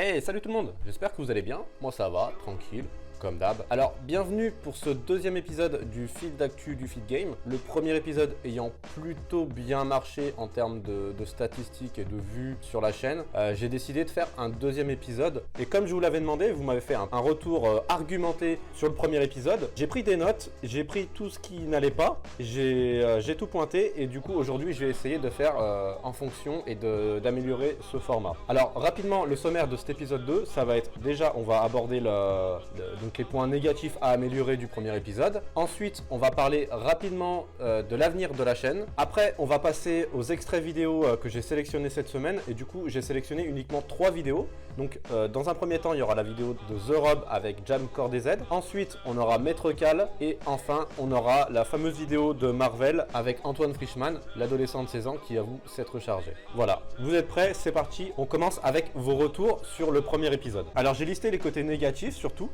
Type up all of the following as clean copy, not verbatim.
Hey, salut tout le monde, j'espère que vous allez bien, moi ça va, tranquille, comme d'hab. Alors, bienvenue pour ce deuxième épisode du fil d'actu du Feed Game. Le premier épisode ayant plutôt bien marché en termes de statistiques et de vues sur la chaîne, j'ai décidé de faire un deuxième épisode. Et comme je vous l'avais demandé, vous m'avez fait un retour argumenté sur le premier épisode. J'ai pris des notes, j'ai pris tout ce qui n'allait pas, j'ai tout pointé et du coup aujourd'hui je vais essayer de faire en fonction et d'améliorer ce format. Alors rapidement, le sommaire de cet épisode 2, ça va être déjà, on va aborder donc les points négatifs à améliorer du premier épisode. Ensuite, on va parler rapidement de l'avenir de la chaîne. Après, on va passer aux extraits vidéo que j'ai sélectionnés cette semaine. Et du coup, j'ai sélectionné uniquement 3 vidéos. Donc, dans un premier temps, il y aura la vidéo de The Rob avec Jamcore DZ. Ensuite, on aura Maître Cal. Et enfin, on aura la fameuse vidéo de Marvel avec Antoine Frischmann, l'adolescent de 16 ans qui avoue s'être chargé. Voilà, vous êtes prêts? C'est parti. On commence avec vos retours sur le premier épisode. Alors, j'ai listé les côtés négatifs surtout.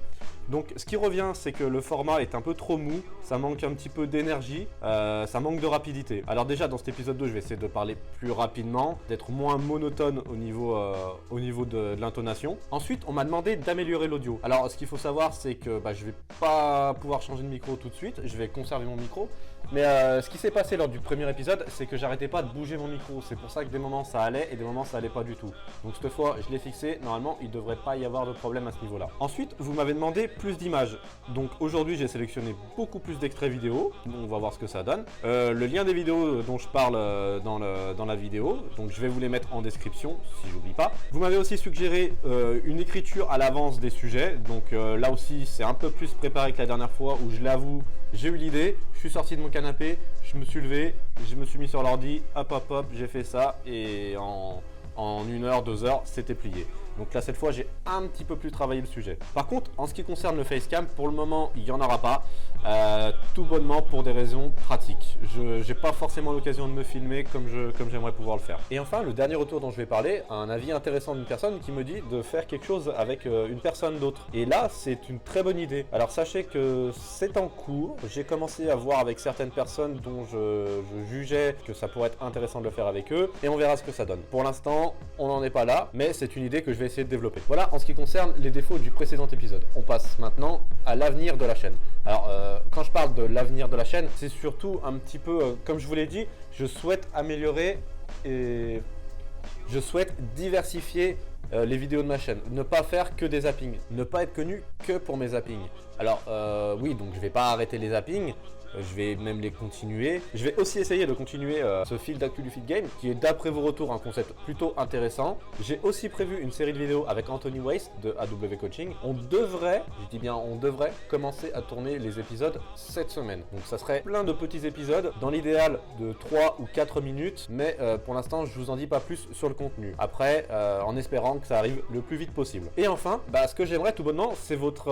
Donc ce qui revient, c'est que le format est un peu trop mou, ça manque un petit peu d'énergie, ça manque de rapidité. Alors déjà dans cet épisode 2, je vais essayer de parler plus rapidement, d'être moins monotone au niveau de l'intonation. Ensuite, on m'a demandé d'améliorer l'audio. Alors ce qu'il faut savoir, c'est que je vais pas pouvoir changer de micro tout de suite, je vais conserver mon micro. Mais ce qui s'est passé lors du premier épisode, c'est que j'arrêtais pas de bouger mon micro. C'est pour ça que des moments ça allait et des moments ça allait pas du tout. Donc cette fois, je l'ai fixé. Normalement, il devrait pas y avoir de problème à ce niveau-là. Ensuite, vous m'avez demandé plus d'images. Donc aujourd'hui, j'ai sélectionné beaucoup plus d'extraits vidéo. On va voir ce que ça donne. Le lien des vidéos dont je parle dans la vidéo. Donc je vais vous les mettre en description si j'oublie pas. Vous m'avez aussi suggéré une écriture à l'avance des sujets. Donc là aussi, c'est un peu plus préparé que la dernière fois où je l'avoue, j'ai eu l'idée, je suis sorti de mon canapé, je me suis levé, je me suis mis sur l'ordi, hop, j'ai fait ça et en 1 heure, 2 heures, c'était plié. Donc là, cette fois, j'ai un petit peu plus travaillé le sujet. Par contre, en ce qui concerne le facecam, pour le moment, il n'y en aura pas. Tout bonnement pour des raisons pratiques. Je n'ai pas forcément l'occasion de me filmer comme j'aimerais pouvoir le faire. Et enfin, le dernier retour dont je vais parler, un avis intéressant d'une personne qui me dit de faire quelque chose avec une personne d'autre. Et là, c'est une très bonne idée. Alors sachez que c'est en cours. J'ai commencé à voir avec certaines personnes dont je jugeais que ça pourrait être intéressant de le faire avec eux. Et on verra ce que ça donne. Pour l'instant, on n'en est pas là, mais c'est une idée que je vais essayer de développer. Voilà en ce qui concerne les défauts du précédent épisode. On passe maintenant à l'avenir de la chaîne. Alors, quand je parle de l'avenir de la chaîne, c'est surtout un petit peu, comme je vous l'ai dit, je souhaite améliorer et je souhaite diversifier les vidéos de ma chaîne. Ne pas faire que des zappings. Ne pas être connu que pour mes zappings. Alors, oui, donc je vais pas arrêter les zappings. Je vais même les continuer. Je vais aussi essayer de continuer ce fil d'actu du Feed Game qui est d'après vos retours un concept plutôt intéressant. J'ai aussi prévu une série de vidéos avec Anthony Weiss de AW Coaching. On devrait, je dis bien on devrait, commencer à tourner les épisodes cette semaine. Donc ça serait plein de petits épisodes, dans l'idéal de 3 ou 4 minutes. Mais pour l'instant, je vous en dis pas plus sur le contenu. Après, en espérant que ça arrive le plus vite possible. Et enfin, ce que j'aimerais tout bonnement, c'est votre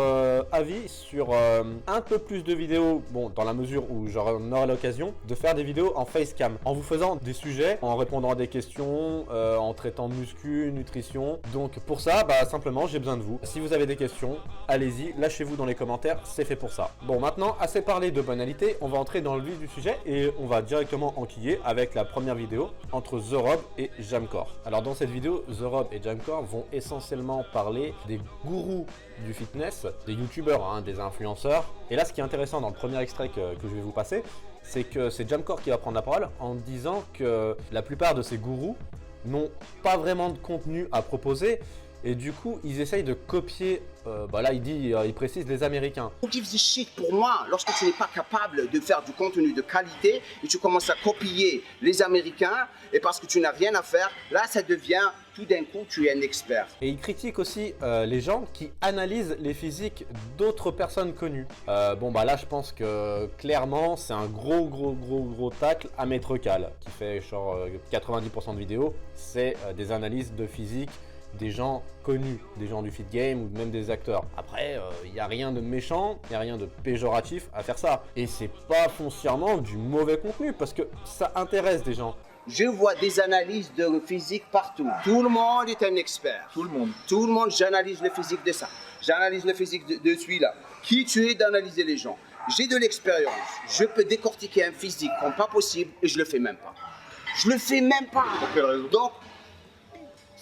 avis sur un peu plus de vidéos, bon, dans la mesure où j'en aurai l'occasion de faire des vidéos en facecam, en vous faisant des sujets, en répondant à des questions, en traitant de muscu, nutrition. Donc pour ça, simplement j'ai besoin de vous. Si vous avez des questions, allez-y, lâchez-vous dans les commentaires, c'est fait pour ça. Bon, maintenant, assez parlé de banalité, on va entrer dans le vif du sujet et on va directement enquiller avec la première vidéo entre The Rob et Jamcore. Alors dans cette vidéo, The Rob et Jamcore vont essentiellement parler des gourous du fitness, des youtubeurs, des influenceurs. Et là, ce qui est intéressant dans le premier extrait que je vais vous passer, c'est que c'est Jamcore qui va prendre la parole en disant que la plupart de ces gourous n'ont pas vraiment de contenu à proposer et du coup, ils essayent de copier, là il précise les Américains. Who gives a shit pour moi lorsque tu n'es pas capable de faire du contenu de qualité et tu commences à copier les Américains et parce que tu n'as rien à faire, là ça devient tout d'un coup tu es un expert. Et il critique aussi les gens qui analysent les physiques d'autres personnes connues. Là je pense que clairement c'est un gros tacle à Maître Cal qui fait genre 90% de vidéos, c'est des analyses de physique des gens connus, des gens du Feed Game ou même des acteurs. Après, il n'y a rien de méchant, il n'y a rien de péjoratif à faire ça. Et c'est pas foncièrement du mauvais contenu parce que ça intéresse des gens. Je vois des analyses de physique partout. Tout le monde est un expert. Tout le monde, j'analyse le physique de ça. J'analyse le physique de celui-là. Qui tu es d'analyser les gens? J'ai de l'expérience. Je peux décortiquer un physique comme pas possible et je le fais même pas. Je le fais même pas. Pour quelle raison? Donc,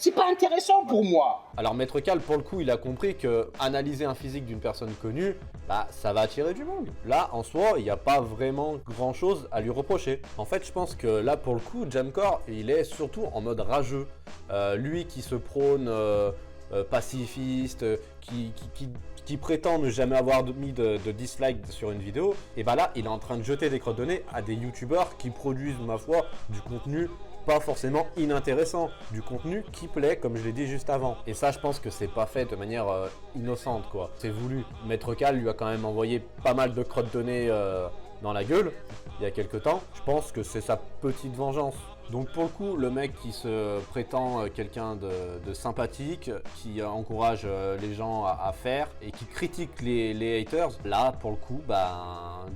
C'est pas intéressant pour moi. Alors Maître Cal, pour le coup, il a compris que analyser un physique d'une personne connue, bah ça va attirer du monde. Là, en soi, il n'y a pas vraiment grand chose à lui reprocher. En fait, je pense que là, pour le coup, Jamcore, il est surtout en mode rageux. Lui qui se prône pacifiste, qui prétend ne jamais avoir mis de dislike sur une vidéo, et bah là, il est en train de jeter des crottes de nez à des youtubeurs qui produisent, ma foi, du contenu pas forcément inintéressant, du contenu qui plaît, comme je l'ai dit juste avant. Et ça, je pense que c'est pas fait de manière innocente, quoi. C'est voulu. Maître Cal lui a quand même envoyé pas mal de crottes de nez dans la gueule, il y a quelques temps. Je pense que c'est sa petite vengeance. Donc pour le coup, le mec qui se prétend quelqu'un de sympathique, qui encourage les gens à faire et qui critique les haters, là pour le coup,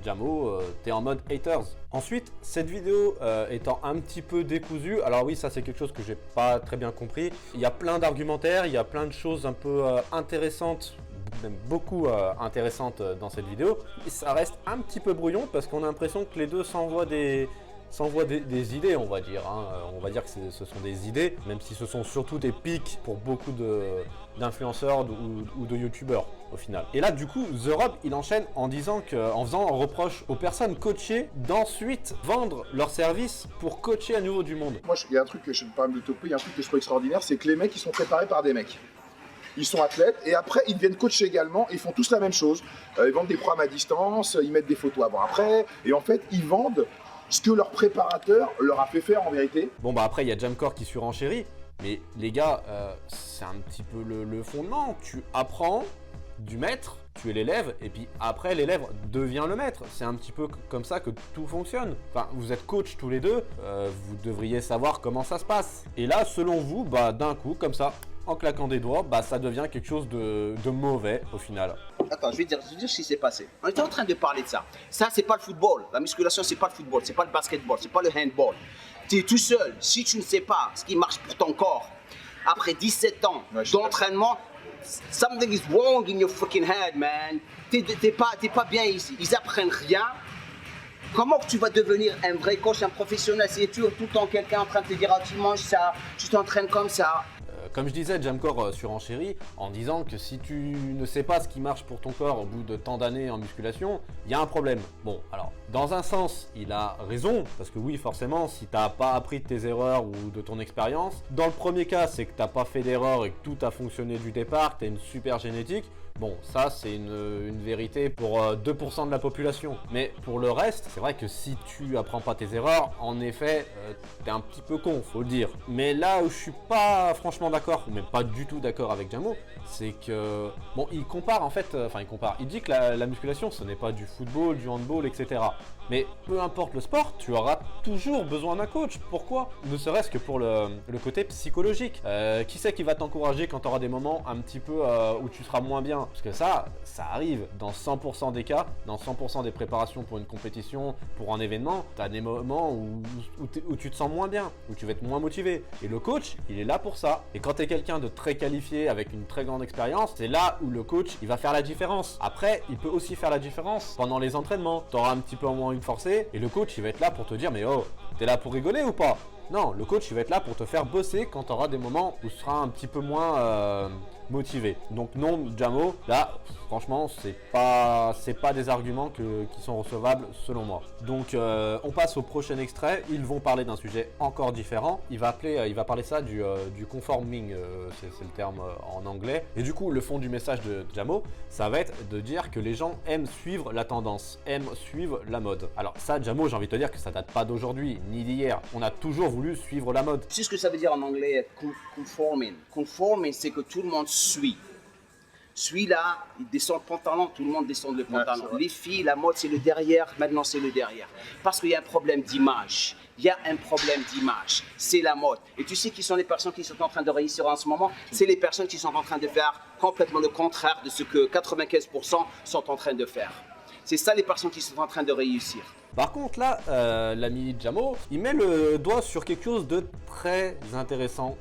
Jamo, t'es en mode haters. Ensuite, cette vidéo étant un petit peu décousue, alors oui, ça c'est quelque chose que j'ai pas très bien compris. Il y a plein d'argumentaires, il y a plein de choses un peu intéressantes, même beaucoup intéressantes dans cette vidéo. Et ça reste un petit peu brouillon parce qu'on a l'impression que les deux s'envoient des idées, on va dire. On va dire que ce sont des idées, même si ce sont surtout des pics pour beaucoup d'influenceurs ou de youtubeurs au final. Et là, du coup, The Rob, il enchaîne en faisant un reproche aux personnes coachées d'ensuite vendre leurs services pour coacher à nouveau du monde. Moi, il y a un truc que je ne peux pas me toper, il y a un truc que je trouve extraordinaire, c'est que les mecs, ils sont préparés par des mecs. Ils sont athlètes et après ils viennent coacher également, ils font tous la même chose. Ils vendent des programmes à distance, ils mettent des photos avant-après et en fait ils vendent ce que leur préparateur leur a fait faire en vérité. Bon après il y a Jamcore qui surenchérit, mais les gars, c'est un petit peu le fondement. Tu apprends du maître, tu es l'élève, et puis après l'élève devient le maître. C'est un petit peu comme ça que tout fonctionne. Enfin, vous êtes coach tous les deux, vous devriez savoir comment ça se passe. Et là, selon vous, d'un coup, comme ça, en claquant des doigts, ça devient quelque chose de mauvais au final. Attends, je vais dire ce qui s'est passé. On était en train de parler de ça. Ça, c'est pas le football. La musculation, c'est pas le football, c'est pas le basketball, c'est pas le handball. Tu es tout seul. Si tu ne sais pas ce qui marche pour ton corps, après 17 ans d'entraînement, something is wrong in your freaking head, man. T'es pas bien ici. Ils apprennent rien. Comment tu vas devenir un vrai coach, un professionnel si tu es tout le temps quelqu'un en train de te dire tu manges ça, tu t'entraînes comme ça. Comme je disais, Jamcore surenchérit en disant que si tu ne sais pas ce qui marche pour ton corps au bout de tant d'années en musculation, il y a un problème. Bon, alors, dans un sens, il a raison, parce que oui, forcément, si tu n'as pas appris de tes erreurs ou de ton expérience, dans le premier cas, c'est que tu n'as pas fait d'erreur et que tout a fonctionné du départ, que tu as une super génétique. Bon, ça, c'est une vérité pour 2% de la population. Mais pour le reste, c'est vrai que si tu apprends pas tes erreurs, en effet, t'es un petit peu con, faut le dire. Mais là où je suis pas franchement d'accord, ou même pas du tout d'accord avec Jamo, c'est que, bon, il compare en fait, il dit que la musculation, ce n'est pas du football, du handball, etc. Mais peu importe le sport, tu auras toujours besoin d'un coach. Pourquoi? Ne serait-ce que pour le côté psychologique. Qui c'est qui va t'encourager quand tu auras des moments un petit peu où tu seras moins bien? Parce que ça arrive dans 100% des cas, dans 100% des préparations pour une compétition, pour un événement, tu as des moments où tu te sens moins bien, où tu vas être moins motivé. Et le coach, il est là pour ça. Et quand tu es quelqu'un de très qualifié, avec une très grande expérience, c'est là où le coach, il va faire la différence. Après, il peut aussi faire la différence pendant les entraînements. Tu auras un petit peu moins une forcée et le coach, il va être là pour te dire, mais oh, t'es là pour rigoler ou pas? Non, le coach, il va être là pour te faire bosser quand tu auras des moments où tu seras un petit peu moins motivé. Donc non, Jamo, là, franchement, c'est pas des arguments qui sont recevables selon moi. Donc on passe au prochain extrait. Ils vont parler d'un sujet encore différent. Il va parler ça du conforming, c'est le terme en anglais. Et du coup, le fond du message de Jamo, ça va être de dire que les gens aiment suivre la tendance, aiment suivre la mode. Alors ça, Jamo, j'ai envie de te dire que ça date pas d'aujourd'hui, ni d'hier. On a toujours voulu suivre la mode. Tu sais ce que ça veut dire en anglais, conforming? Conforming, c'est que tout le monde suit. Celui-là, il descend le pantalon, tout le monde descend le pantalon. Ouais, les filles, la mode, c'est le derrière, maintenant c'est le derrière. Parce qu'il y a un problème d'image. Il y a un problème d'image. C'est la mode. Et tu sais qui sont les personnes qui sont en train de réussir en ce moment? C'est les personnes qui sont en train de faire complètement le contraire de ce que 95% sont en train de faire. C'est ça les personnes qui sont en train de réussir. Par contre là, l'ami Jamo, il met le doigt sur quelque chose de très intéressant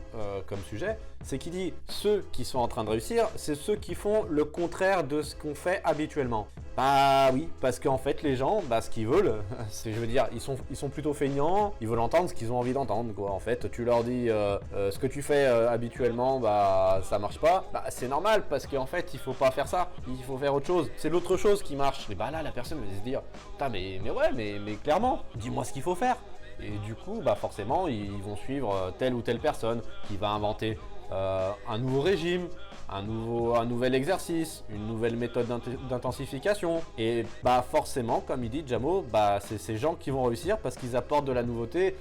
comme sujet. c'est qu'il dit ceux qui sont en train de réussir, c'est ceux qui font le contraire de ce qu'on fait habituellement. Bah oui, parce qu'en fait les gens, bah ce qu'ils veulent, c'est, je veux dire, ils sont plutôt feignants, ils veulent entendre ce qu'ils ont envie d'entendre, quoi. En fait, tu leur dis ce que tu fais habituellement, bah ça marche pas. Bah c'est normal parce qu'en fait il faut pas faire ça, il faut faire autre chose. C'est l'autre chose qui marche. Et bah là la personne va se dire, putain mais ouais, mais clairement, dis-moi ce qu'il faut faire. Et du coup, bah forcément, ils vont suivre telle ou telle personne qui va inventer un nouveau régime, un nouvel exercice, une nouvelle méthode d'intensification. Et bah forcément, comme il dit Jamo, bah c'est ces gens qui vont réussir parce qu'ils apportent de la nouveauté.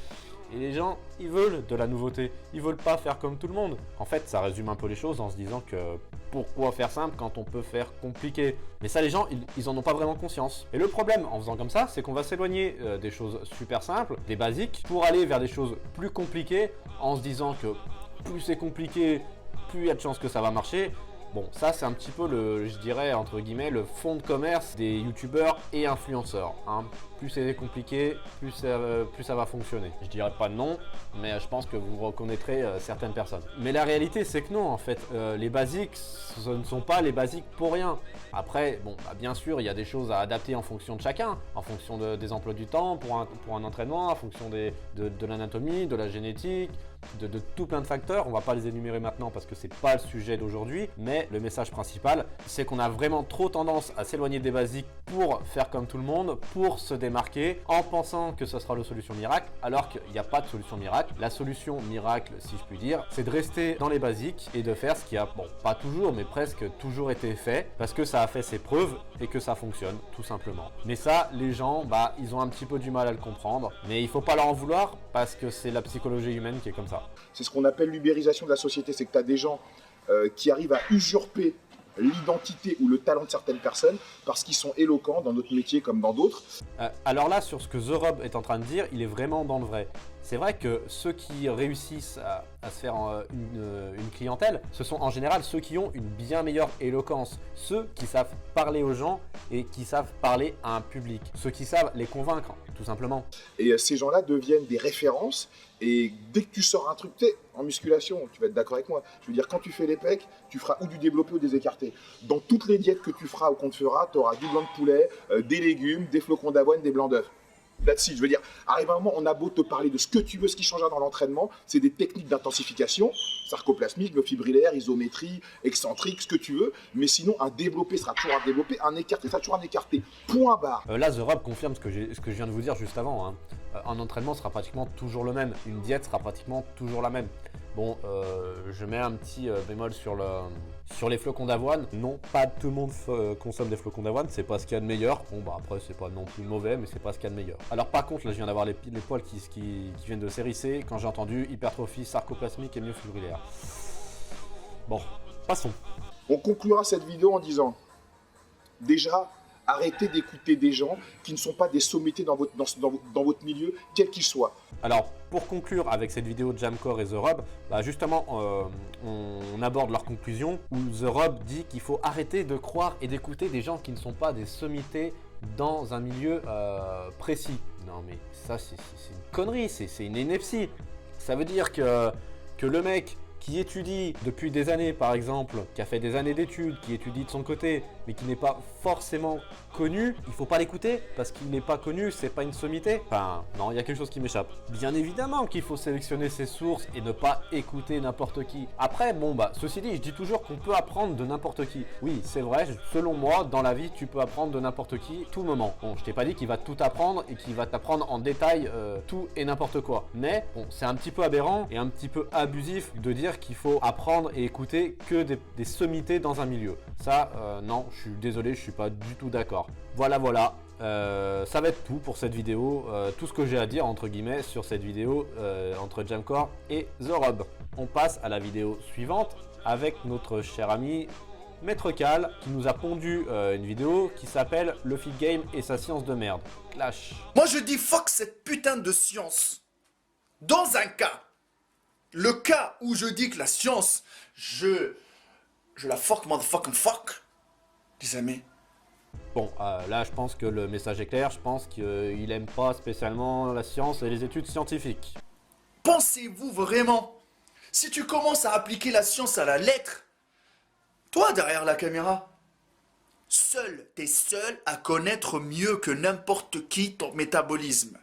Et les gens, ils veulent de la nouveauté. Ils veulent pas faire comme tout le monde. En fait, ça résume un peu les choses en se disant que pourquoi faire simple quand on peut faire compliqué? Mais ça, les gens, ils en ont pas vraiment conscience. Et le problème en faisant comme ça, c'est qu'on va s'éloigner des choses super simples, des basiques, pour aller vers des choses plus compliquées en se disant que plus c'est compliqué, plus il y a de chances que ça va marcher. Bon, ça c'est un petit peu je dirais entre guillemets, le fond de commerce des youtubeurs et influenceurs. Hein. Plus c'est compliqué, plus ça va fonctionner. Je dirais pas non, mais je pense que vous reconnaîtrez certaines personnes. Mais la réalité c'est que non, en fait, les basiques, ce ne sont pas les basiques pour rien. Après, bon, bah, bien sûr, il y a des choses à adapter en fonction de chacun, en fonction des emplois du temps, pour un entraînement, en fonction de l'anatomie, de la génétique, de tout plein de facteurs. On va pas les énumérer maintenant parce que c'est pas le sujet d'aujourd'hui, mais le message principal, c'est qu'on a vraiment trop tendance à s'éloigner des basiques pour faire comme tout le monde, pour se démarquer, en pensant que ce sera la solution miracle, alors qu'il n'y a pas de solution miracle. La solution miracle, si je puis dire, c'est de rester dans les basiques et de faire ce qui a, bon, pas toujours, mais presque toujours été fait, parce que ça a fait ses preuves et que ça fonctionne, tout simplement. Mais ça, les gens, bah, ils ont un petit peu du mal à le comprendre, mais il faut pas leur en vouloir, parce que c'est la psychologie humaine qui est comme ça. C'est ce qu'on appelle l'ubérisation de la société, c'est que tu as des gens qui arrivent à usurper l'identité ou le talent de certaines personnes parce qu'ils sont éloquents dans notre métier comme dans d'autres. Alors là, sur ce que The Rob est en train de dire, il est vraiment dans le vrai. C'est vrai que ceux qui réussissent à se faire une clientèle, ce sont en général ceux qui ont une bien meilleure éloquence, ceux qui savent parler aux gens et qui savent parler à un public, ceux qui savent les convaincre, tout simplement. Et ces gens-là deviennent des références. Et dès que tu sors un truc, tu sais, en musculation, tu vas être d'accord avec moi, je veux dire, quand tu fais les pecs, tu feras ou du développé ou des écartés. Dans toutes les diètes que tu feras ou qu'on te fera, tu auras du blanc de poulet, des légumes, des flocons d'avoine, des blancs d'œufs. That's it. Je veux dire, arrive un moment, on a beau te parler de ce que tu veux, ce qui changera dans l'entraînement, c'est des techniques d'intensification, sarcoplasmique, myofibrillaire, isométrie, excentrique, ce que tu veux, mais sinon, un développé sera toujours un développé, un écarté sera toujours un écarté. Point barre. Là, The Rob confirme ce que je viens de vous dire juste avant. Hein. Un entraînement sera pratiquement toujours le même, une diète sera pratiquement toujours la même. Bon, je mets un petit bémol sur les flocons d'avoine. Non, pas tout le monde consomme des flocons d'avoine, c'est pas ce qu'il y a de meilleur. Bon, bah après, c'est pas non plus mauvais, mais c'est pas ce qu'il y a de meilleur. Alors par contre, là, je viens d'avoir les poils qui viennent de s'hérisser quand j'ai entendu hypertrophie sarcoplasmique et myofibrillaire. Bon, passons. On conclura cette vidéo en disant, déjà, arrêtez d'écouter des gens qui ne sont pas des sommités dans votre milieu, quel qu'il soit. Alors, pour conclure avec cette vidéo de Jamcore et The Rob, bah justement, on aborde leur conclusion où The Rob dit qu'il faut arrêter de croire et d'écouter des gens qui ne sont pas des sommités dans un milieu précis. Non mais ça, c'est une connerie, c'est une ineptie. Ça veut dire que le mec qui étudie depuis des années, par exemple, qui a fait des années d'études, qui étudie de son côté, mais qui n'est pas forcément connu, il faut pas l'écouter parce qu'il n'est pas connu, c'est pas une sommité. Enfin, non, il y a quelque chose qui m'échappe. Bien évidemment qu'il faut sélectionner ses sources et ne pas écouter n'importe qui. Après, bon bah, ceci dit, je dis toujours qu'on peut apprendre de n'importe qui. Oui, c'est vrai, selon moi, dans la vie, tu peux apprendre de n'importe qui, tout moment. Bon, je t'ai pas dit qu'il va tout apprendre et qu'il va t'apprendre en détail tout et n'importe quoi. Mais, bon, c'est un petit peu aberrant et un petit peu abusif de dire qu'il faut apprendre et écouter que des sommités dans un milieu. Ça, non, je suis désolé, je suis pas du tout d'accord. Voilà, ça va être tout pour cette vidéo, tout ce que j'ai à dire entre guillemets sur cette vidéo entre Jamcore et The Rob. On passe à la vidéo suivante avec notre cher ami Maître Cal qui nous a pondu une vidéo qui s'appelle Le Fit Game et sa science de merde. Clash. Moi je dis fuck cette putain de science. Dans un cas, le cas où je dis que la science, je la fuck motherfucking fuck, les amis. Bon, là je pense que le message est clair, je pense qu'il aime pas spécialement la science et les études scientifiques. Pensez-vous vraiment Si tu commences à appliquer la science à la lettre, toi derrière la caméra, t'es seul à connaître mieux que n'importe qui ton métabolisme.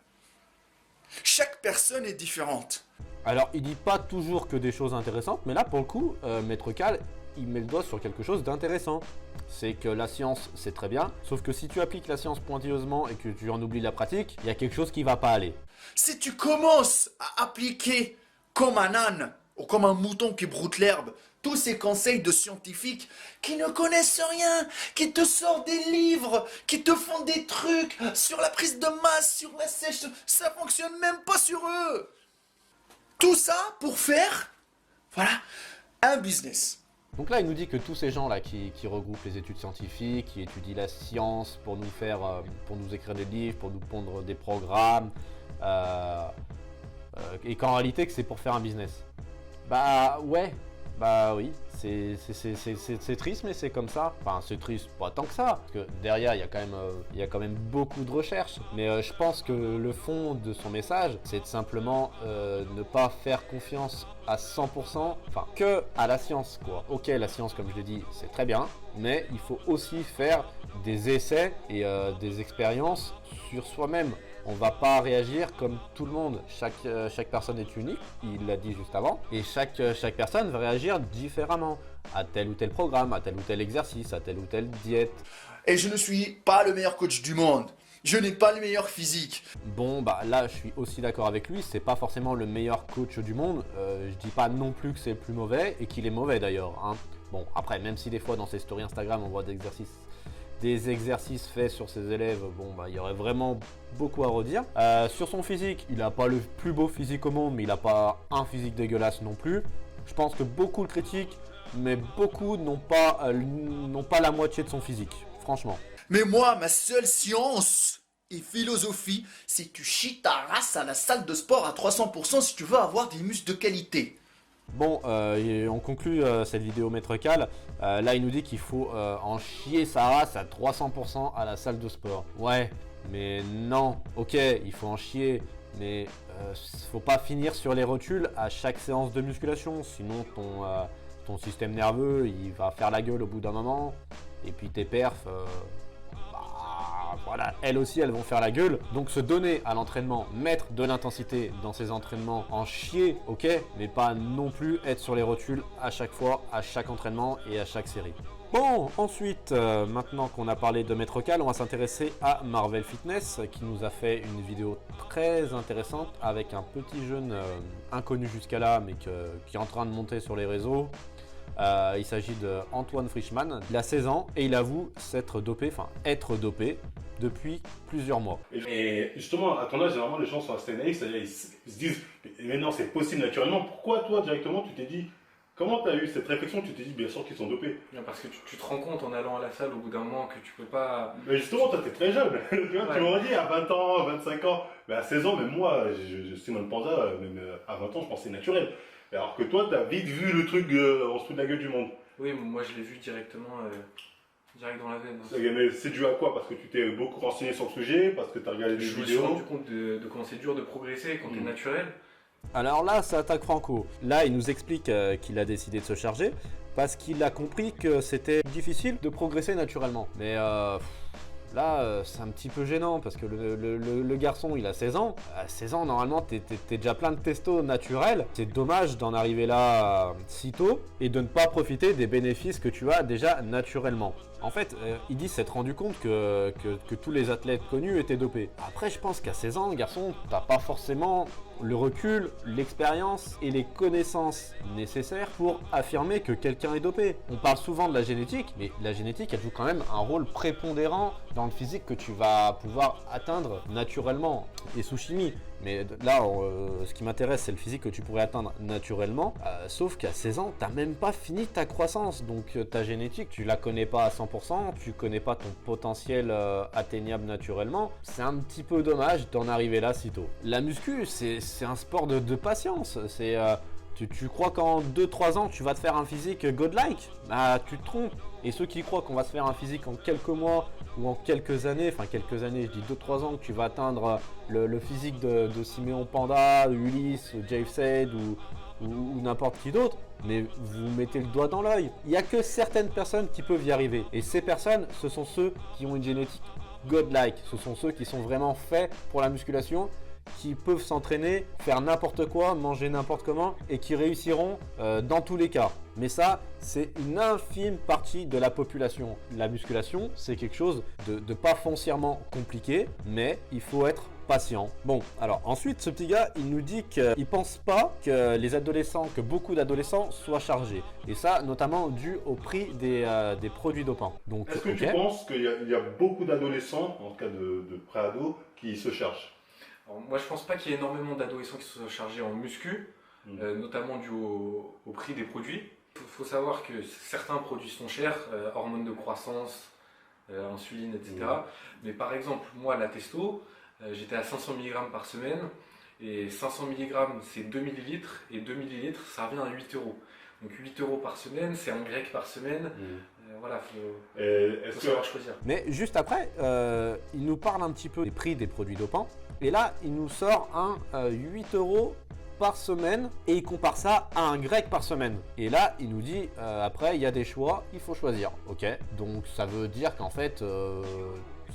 Chaque personne est différente. Alors, il dit pas toujours que des choses intéressantes, mais là, pour le coup, Maître Cal, il met le doigt sur quelque chose d'intéressant. C'est que la science, c'est très bien, sauf que si tu appliques la science pointilleusement et que tu en oublies la pratique, il y a quelque chose qui va pas aller. Si tu commences à appliquer comme un âne ou comme un mouton qui broute l'herbe tous ces conseils de scientifiques qui ne connaissent rien, qui te sortent des livres, qui te font des trucs sur la prise de masse, sur la sèche, ça fonctionne même pas sur eux. Tout ça pour faire, voilà, un business. Donc là, il nous dit que tous ces gens-là qui regroupent les études scientifiques, qui étudient la science pour nous écrire des livres, pour nous pondre des programmes, et qu'en réalité, que c'est pour faire un business. Bah ouais, bah oui, c'est triste, mais c'est comme ça. Enfin, c'est triste, pas tant que ça, parce que derrière, il y a quand même beaucoup de recherches. Mais je pense que le fond de son message, c'est de simplement ne pas faire confiance à 100%, enfin, que à la science, quoi. Ok, la science, comme je l'ai dit, c'est très bien, mais il faut aussi faire des essais et des expériences sur soi-même. On va pas réagir comme tout le monde. Chaque personne est unique, il l'a dit juste avant, et chaque personne va réagir différemment à tel ou tel programme, à tel ou tel exercice, à telle ou telle diète. Et je ne suis pas le meilleur coach du monde. Je n'ai pas le meilleur physique. Bon, bah là, je suis aussi d'accord avec lui, c'est pas forcément le meilleur coach du monde. Je dis pas non plus que c'est le plus mauvais, et qu'il est mauvais d'ailleurs, hein. Bon, après, même si des fois dans ses stories Instagram, on voit des exercices faits sur ses élèves, bon bah il y aurait vraiment beaucoup à redire. Sur son physique, il n'a pas le plus beau physique au monde, mais il n'a pas un physique dégueulasse non plus. Je pense que beaucoup le critiquent, mais beaucoup n'ont pas la moitié de son physique, franchement. Mais moi, ma seule science et philosophie, c'est que tu chies ta race à la salle de sport à 300% si tu veux avoir des muscles de qualité. Bon, et on conclut cette vidéo Maître Cal. Là, il nous dit qu'il faut en chier sa race à 300% à la salle de sport. Ouais, mais non. Ok, il faut en chier, mais faut pas finir sur les rotules à chaque séance de musculation. Sinon, ton système nerveux, il va faire la gueule au bout d'un moment. Et puis tes perfs, voilà, elles aussi, elles vont faire la gueule. Donc se donner à l'entraînement, mettre de l'intensité dans ses entraînements, en chier, ok, mais pas non plus être sur les rotules à chaque fois, à chaque entraînement et à chaque série. Bon, ensuite, maintenant qu'on a parlé de Maître Cal, on va s'intéresser à Marvel Fitness qui nous a fait une vidéo très intéressante avec un petit jeune inconnu jusqu'à là, mais qui est en train de monter sur les réseaux. Il s'agit d'Antoine Frischmann, il a 16 ans et il avoue être dopé depuis plusieurs mois. Et justement, à ton âge, généralement, les gens sont assez naïfs, c'est-à-dire ils se disent mais non, c'est possible naturellement. Pourquoi toi, directement, tu t'es dit, comment tu as eu cette réflexion, tu t'es dit bien sûr qu'ils sont dopés? Non, parce que tu te rends compte en allant à la salle au bout d'un moment que tu peux pas... Mais justement, toi, t'es très jeune. Tu vois, Ouais. tu m'aurais dit à 20 ans, 25 ans, mais à 16 ans, même moi, Simone Panda, même à 20 ans, je pensais naturel. Alors que toi, t'as vite vu le truc, on se fout de la gueule du monde. Oui, moi je l'ai vu directement, direct dans la veine. Mais c'est dû à quoi? Parce que tu t'es beaucoup renseigné sur le sujet, parce que tu as regardé des Je me suis vidéos. rendu compte de comment c'est dur de progresser quand t'es naturel. Alors là, ça attaque Franco. Là, il nous explique qu'il a décidé de se charger parce qu'il a compris que c'était difficile de progresser naturellement. Mais là, c'est un petit peu gênant parce que le garçon, il a 16 ans. À 16 ans, normalement, t'es déjà plein de testo naturel. C'est dommage d'en arriver là si tôt et de ne pas profiter des bénéfices que tu as déjà naturellement. En fait, il dit s'être rendu compte que tous les athlètes connus étaient dopés. Après, je pense qu'à 16 ans, le garçon, t'as pas forcément le recul, l'expérience et les connaissances nécessaires pour affirmer que quelqu'un est dopé. On parle souvent de la génétique, mais la génétique, elle joue quand même un rôle prépondérant dans le physique que tu vas pouvoir atteindre naturellement et sous chimie. Mais là, ce qui m'intéresse, c'est le physique que tu pourrais atteindre naturellement. Sauf qu'à 16 ans, t'as même pas fini ta croissance. Donc ta génétique, tu la connais pas à 100%, tu connais pas ton potentiel atteignable naturellement. C'est un petit peu dommage d'en arriver là si tôt. La muscu, c'est un sport de patience. Tu crois qu'en 2-3 ans, tu vas te faire un physique godlike? Bah, tu te trompes. Et ceux qui croient qu'on va se faire un physique en quelques mois ou en quelques années, je dis 2-3 ans, que tu vas atteindre le physique de Siméon Panda, Ulysse, Jave Said ou ou n'importe qui d'autre, mais vous mettez le doigt dans l'œil. Il n'y a que certaines personnes qui peuvent y arriver. Et ces personnes, ce sont ceux qui ont une génétique godlike. Ce sont ceux qui sont vraiment faits pour la musculation, qui peuvent s'entraîner, faire n'importe quoi, manger n'importe comment et qui réussiront dans tous les cas. Mais ça, c'est une infime partie de la population. La musculation, c'est quelque chose de pas foncièrement compliqué, mais il faut être patient. Bon, alors ensuite, ce petit gars, il nous dit qu'il pense pas que les adolescents, que beaucoup d'adolescents soient chargés. Et ça, notamment dû au prix des produits dopants. Donc, est-ce que tu penses qu'il y a beaucoup d'adolescents, en tout cas de pré-ados, qui se chargent? Alors, moi, je pense pas qu'il y ait énormément d'adolescents qui soient chargés en muscu, notamment dû au prix des produits. Il faut savoir que certains produits sont chers, hormones de croissance, insuline, etc. Mais par exemple, moi, la testo, j'étais à 500 mg par semaine, et 500 mg c'est 2 ml, et 2 ml ça revient à 8 euros. Donc 8 euros par semaine, c'est un grec par semaine. Voilà, faut savoir choisir. Mais juste après, il nous parle un petit peu des prix des produits dopants. Et là, il nous sort un 8 euros par semaine et il compare ça à un grec par semaine. Et là, il nous dit, après, il y a des choix, il faut choisir. Ok, donc ça veut dire qu'en fait,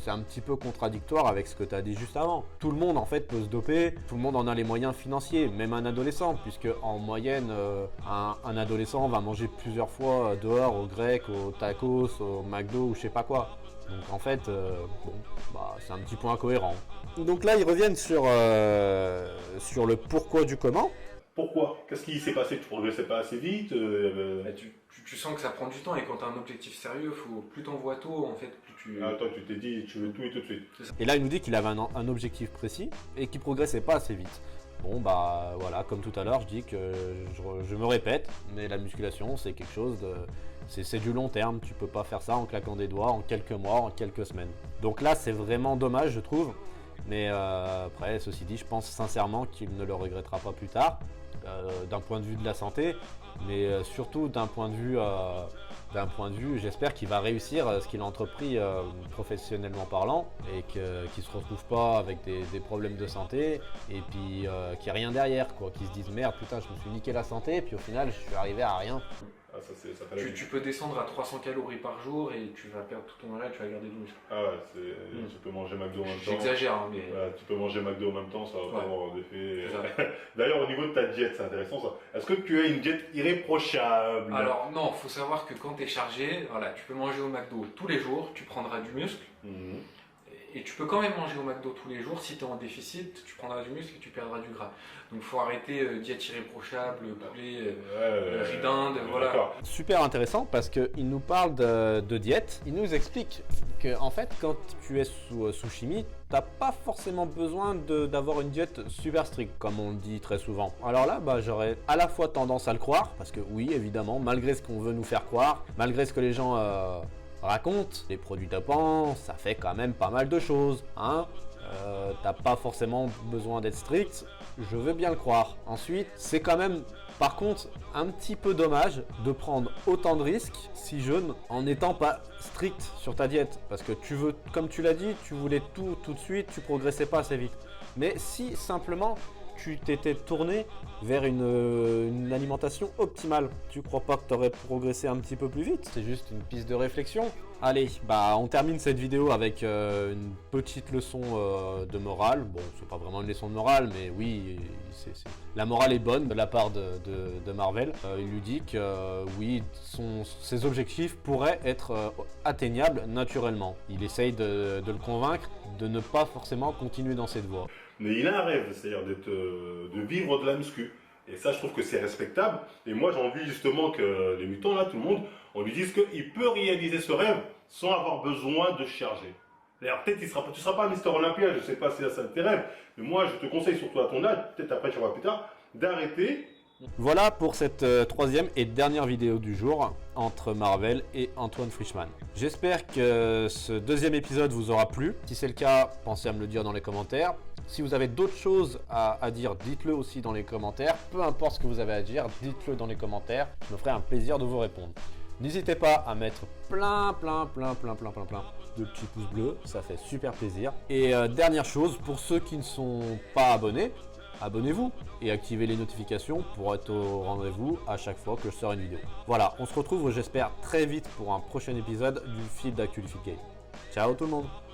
c'est un petit peu contradictoire avec ce que tu as dit juste avant. Tout le monde en fait peut se doper, tout le monde en a les moyens financiers, même un adolescent, puisque en moyenne, un adolescent va manger plusieurs fois dehors au grec, au tacos, au McDo ou je sais pas quoi. Donc en fait, c'est un petit peu incohérent. Donc là, ils reviennent sur le pourquoi du comment. Pourquoi? Qu'est-ce qui s'est passé? Tu progressais pas assez vite? Tu sens que ça prend du temps et quand tu as un objectif sérieux, plus t'envoies tôt, en fait, plus tu... Ah, toi, tu t'es dit, tu veux tout et tout de suite. Et là, il nous dit qu'il avait un objectif précis et qu'il progressait pas assez vite. Bon, bah voilà, comme tout à l'heure, je dis que je me répète, mais la musculation, c'est quelque chose de... C'est du long terme, tu peux pas faire ça en claquant des doigts, en quelques mois, en quelques semaines. Donc là, c'est vraiment dommage, je trouve. Mais après, ceci dit, je pense sincèrement qu'il ne le regrettera pas plus tard, d'un point de vue de la santé, mais surtout d'un point de vue, j'espère qu'il va réussir ce qu'il a entrepris professionnellement parlant et qu'il ne se retrouve pas avec des problèmes de santé et puis qu'il n'y a rien derrière, quoi, qu'il se dise merde, putain, je me suis niqué la santé et puis au final, je suis arrivé à rien. Ah, tu peux descendre à 300 calories par jour et tu vas perdre tout ton âge et tu vas garder du muscle. Ah ouais, tu peux manger McDo en même temps. J'exagère, hein, mais... Tu peux manger McDo en même temps, ça va pas avoir d'effet. D'ailleurs, au niveau de ta diète, c'est intéressant ça. Est-ce que tu as une diète irréprochable? Alors non, il faut savoir que quand tu es chargé, voilà, tu peux manger au McDo tous les jours, tu prendras du muscle. Et tu peux quand même manger au McDo tous les jours. Si tu es en déficit, tu prendras du muscle et tu perdras du gras. Donc il faut arrêter diète irréprochable, poulet, riz d'Inde, voilà. Super intéressant parce qu'il nous parle de diète. Il nous explique que en fait, quand tu es sous chimie, t'as pas forcément besoin d'avoir une diète super stricte, comme on le dit très souvent. Alors là, j'aurais à la fois tendance à le croire, parce que oui, évidemment, malgré ce qu'on veut nous faire croire, malgré ce que les gens racontent, les produits dopants, ça fait quand même pas mal de choses, hein. T'as pas forcément besoin d'être strict, je veux bien le croire. Ensuite, c'est quand même, par contre, un petit peu dommage de prendre autant de risques si jeune en n'étant pas strict sur ta diète. Parce que tu veux, comme tu l'as dit, tu voulais tout de suite, tu progressais pas assez vite. Mais si simplement tu t'étais tourné vers une alimentation optimale, tu crois pas que tu aurais progressé un petit peu plus vite? C'est juste une piste de réflexion. Allez, on termine cette vidéo avec une petite leçon de morale. Bon, c'est pas vraiment une leçon de morale, mais oui, la morale est bonne de la part de Marvel. Il lui dit que oui, ses objectifs pourraient être atteignables naturellement. Il essaye de le convaincre de ne pas forcément continuer dans cette voie. Mais il a un rêve, c'est-à-dire de vivre de la muscu. Et ça, je trouve que c'est respectable. Et moi, j'ai envie justement que les mutants, là, tout le monde, on lui dise qu'il peut réaliser ce rêve sans avoir besoin de charger. D'ailleurs, peut-être tu ne seras pas Mister Olympia, je ne sais pas si ça tes rêves, mais moi, je te conseille, surtout à ton âge, peut-être après, tu vois plus tard, d'arrêter. Voilà pour cette troisième et dernière vidéo du jour entre Marvel et Antoine Frischmann. J'espère que ce deuxième épisode vous aura plu. Si c'est le cas, pensez à me le dire dans les commentaires. Si vous avez d'autres choses à dire, dites-le aussi dans les commentaires. Peu importe ce que vous avez à dire, dites-le dans les commentaires. Je me ferai un plaisir de vous répondre. N'hésitez pas à mettre plein de petits pouces bleus, ça fait super plaisir. Et dernière chose, pour ceux qui ne sont pas abonnés, abonnez-vous et activez les notifications pour être au rendez-vous à chaque fois que je sors une vidéo. Voilà, on se retrouve j'espère très vite pour un prochain épisode du fil d'actu du Fit Game. Ciao tout le monde!